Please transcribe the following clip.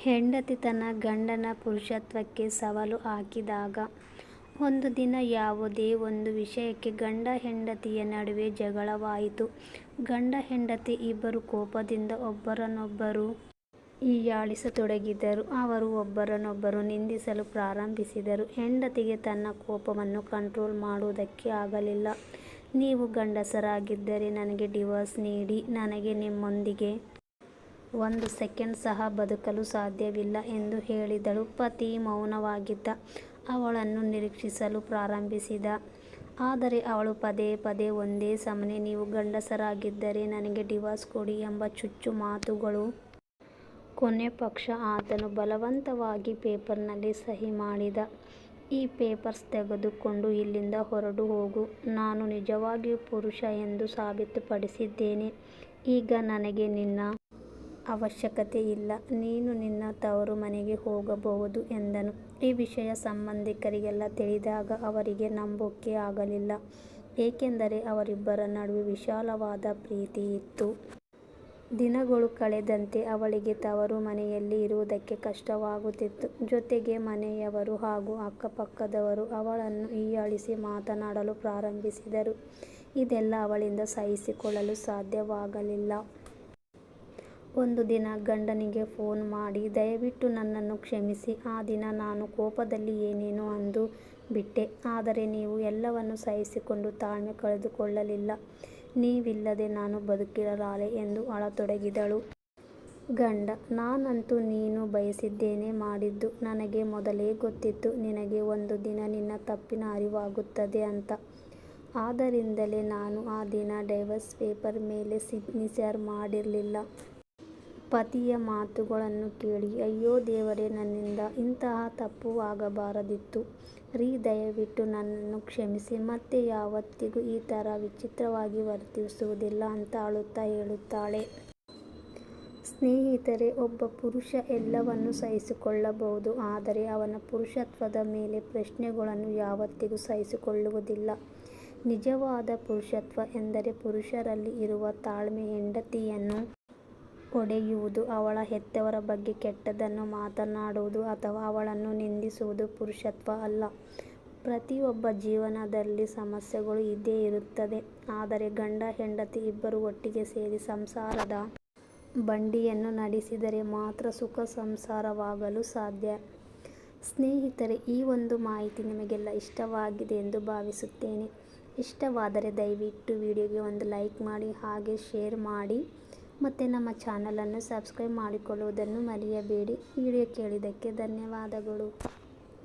ಹೆಂಡತಿ ತನ್ನ ಗಂಡನ ಪುರುಷತ್ವಕ್ಕೆ ಸವಾಲು ಹಾಕಿದಾಗ ಒಂದು ದಿನ ಯಾವುದೇ ಒಂದು ವಿಷಯಕ್ಕೆ ಗಂಡ ಹೆಂಡತಿಯ ನಡುವೆ ಜಗಳವಾಯಿತು. ಗಂಡ ಹೆಂಡತಿ ಇಬ್ಬರು ಕೋಪದಿಂದ ಒಬ್ಬರನ್ನೊಬ್ಬರು ಹೀಯಾಳಿಸತೊಡಗಿದರು. ಅವರು ಒಬ್ಬರನ್ನೊಬ್ಬರು ನಿಂದಿಸಲು ಪ್ರಾರಂಭಿಸಿದರು. ಹೆಂಡತಿಗೆ ತನ್ನ ಕೋಪವನ್ನು ಕಂಟ್ರೋಲ್ ಮಾಡುವುದಕ್ಕೆ ಆಗಲಿಲ್ಲ. ನೀವು ಗಂಡಸರಾಗಿದ್ದರೆ ನನಗೆ ಡಿವೋರ್ಸ್ ನೀಡಿ, ನನಗೆ ನಿಮ್ಮೊಂದಿಗೆ ಒಂದು ಸೆಕೆಂಡ್ ಸಹ ಬದುಕಲು ಸಾಧ್ಯವಿಲ್ಲ ಎಂದು ಹೇಳಿದಳು. ಪತಿ ಮೌನವಾಗಿದ್ದ. ಅವಳನ್ನು ನಿರೀಕ್ಷಿಸಲು ಪ್ರಾರಂಭಿಸಿದ. ಆದರೆ ಅವಳು ಪದೇ ಪದೇ ಒಂದೇ ಸಮನೆ ನೀವು ಗಂಡಸರಾಗಿದ್ದರೆ ನನಗೆ ಡಿವೋರ್ಸ್ ಕೊಡಿ ಎಂಬ ಚುಚ್ಚು ಮಾತುಗಳು. ಕೊನೆ ಪಕ್ಷ ಆತನು ಬಲವಂತವಾಗಿ ಪೇಪರ್ನಲ್ಲಿ ಸಹಿ ಮಾಡಿದ. ಈ ಪೇಪರ್ಸ್ ತೆಗೆದುಕೊಂಡು ಇಲ್ಲಿಂದ ಹೊರಟು ಹೋಗು. ನಾನು ನಿಜವಾಗಿಯೂ ಪುರುಷ ಎಂದು ಸಾಬೀತುಪಡಿಸಿದ್ದೇನೆ. ಈಗ ನನಗೆ ನಿನ್ನ ಅವಶ್ಯಕತೆ ಇಲ್ಲ. ನೀನು ನಿನ್ನ ತವರು ಮನೆಗೆ ಹೋಗಬಹುದು ಎಂದನು. ಈ ವಿಷಯ ಸಂಬಂಧಿಕರಿಗೆಲ್ಲ ತಿಳಿದಾಗ ಅವರಿಗೆ ನಂಬೋಕೆ ಆಗಲಿಲ್ಲ. ಏಕೆಂದರೆ ಅವರಿಬ್ಬರ ನಡುವೆ ವಿಶಾಲವಾದ ಪ್ರೀತಿ ಇತ್ತು. ದಿನಗಳು ಕಳೆದಂತೆ ಅವಳಿಗೆ ತವರು ಮನೆಯಲ್ಲಿ ಇರುವುದಕ್ಕೆ ಕಷ್ಟವಾಗುತ್ತಿತ್ತು. ಜೊತೆಗೆ ಮನೆಯವರು ಹಾಗೂ ಅಕ್ಕಪಕ್ಕದವರು ಅವಳನ್ನು ಹೀಯಾಳಿಸಿ ಮಾತನಾಡಲು ಪ್ರಾರಂಭಿಸಿದರು. ಇದೆಲ್ಲ ಅವಳಿಂದ ಸಹಿಸಿಕೊಳ್ಳಲು ಸಾಧ್ಯವಾಗಲಿಲ್ಲ. ಒಂದು ದಿನ ಗಂಡನಿಗೆ ಫೋನ್ ಮಾಡಿ, ದಯವಿಟ್ಟು ನನ್ನನ್ನು ಕ್ಷಮಿಸಿ. ಆ ದಿನ ನಾನು ಕೋಪದಲ್ಲಿ ಏನೇನೋ ಅಂದು ಬಿಟ್ಟೆ. ಆದರೆ ನೀವು ಎಲ್ಲವನ್ನೂ ಸಹಿಸಿಕೊಂಡು ತಾಳ್ಮೆ ಕಳೆದುಕೊಳ್ಳಲಿಲ್ಲ. ನೀವಿಲ್ಲದೆ ನಾನು ಬದುಕಿರಲಾರೆ ಎಂದು ಅಳತೊಡಗಿದಳು. ಗಂಡ: ನಾನಂತೂ ನೀನು ಬಯಸಿದ್ದೇನೆ ಮಾಡಿದ್ದು. ನನಗೆ ಮೊದಲೇ ಗೊತ್ತಿತ್ತು ನಿನಗೆ ಒಂದು ದಿನ ನಿನ್ನ ತಪ್ಪಿನ ಅರಿವಾಗುತ್ತದೆ ಅಂತ. ಆದ್ದರಿಂದಲೇ ನಾನು ಆ ದಿನ ಡೈವರ್ಸ್ ಪೇಪರ್ ಮೇಲೆ ಸಿಗ್ನೇಚರ್ ಮಾಡಿರಲಿಲ್ಲ. ಪತಿಯ ಮಾತುಗಳನ್ನು ಕೇಳಿ ಅಯ್ಯೋ ದೇವರೇ, ನನ್ನಿಂದ ಇಂತಹ ತಪ್ಪು ಆಗಬಾರದಿತ್ತು ರೀ, ದಯವಿಟ್ಟು ನನ್ನನ್ನು ಕ್ಷಮಿಸಿ, ಮತ್ತೆ ಯಾವತ್ತಿಗೂ ಈ ಥರ ವಿಚಿತ್ರವಾಗಿ ವರ್ತಿಸುವುದಿಲ್ಲ ಅಂತ ಅಳುತ್ತಾ ಹೇಳುತ್ತಾಳೆ. ಸ್ನೇಹಿತರೆ, ಒಬ್ಬ ಪುರುಷ ಎಲ್ಲವನ್ನೂ ಸಹಿಸಿಕೊಳ್ಳಬಹುದು. ಆದರೆ ಅವನ ಪುರುಷತ್ವದ ಮೇಲೆ ಪ್ರಶ್ನೆಗಳನ್ನು ಯಾವತ್ತಿಗೂ ಸಹಿಸಿಕೊಳ್ಳುವುದಿಲ್ಲ. ನಿಜವಾದ ಪುರುಷತ್ವ ಎಂದರೆ ಪುರುಷರಲ್ಲಿ ಇರುವ ತಾಳ್ಮೆ. ಹೆಂಡತಿಯನ್ನು ಹೊಡೆಯುವುದು, ಅವಳ ಹೆತ್ತವರ ಬಗ್ಗೆ ಕೆಟ್ಟದ್ದನ್ನು ಮಾತನಾಡುವುದು ಅಥವಾ ಅವಳನ್ನು ನಿಂದಿಸುವುದು ಪುರುಷತ್ವ ಅಲ್ಲ. ಪ್ರತಿಯೊಬ್ಬ ಜೀವನದಲ್ಲಿ ಸಮಸ್ಯೆಗಳು ಇದ್ದೇ ಇರುತ್ತದೆ. ಆದರೆ ಗಂಡ ಹೆಂಡತಿ ಇಬ್ಬರು ಒಟ್ಟಿಗೆ ಸೇರಿ ಸಂಸಾರದ ಬಂಡಿಯನ್ನು ನಡೆಸಿದರೆ ಮಾತ್ರ ಸುಖ ಸಂಸಾರವಾಗಲು ಸಾಧ್ಯ. ಸ್ನೇಹಿತರೆ, ಈ ಒಂದು ಮಾಹಿತಿ ನಿಮಗೆಲ್ಲ ಇಷ್ಟವಾಗಿದೆ ಎಂದು ಭಾವಿಸುತ್ತೇನೆ. ಇಷ್ಟವಾದರೆ ದಯವಿಟ್ಟು ವಿಡಿಯೋಗೆ ಒಂದು ಲೈಕ್ ಮಾಡಿ, ಹಾಗೆ ಶೇರ್ ಮಾಡಿ, ಮತ್ತು ನಮ್ಮ ಚಾನಲನ್ನು ಸಬ್ಸ್ಕ್ರೈಬ್ ಮಾಡಿಕೊಳ್ಳುವುದನ್ನು ಮರೆಯಬೇಡಿ. ವಿಡಿಯೋ ಕೇಳಿದ್ದಕ್ಕೆ ಧನ್ಯವಾದಗಳು.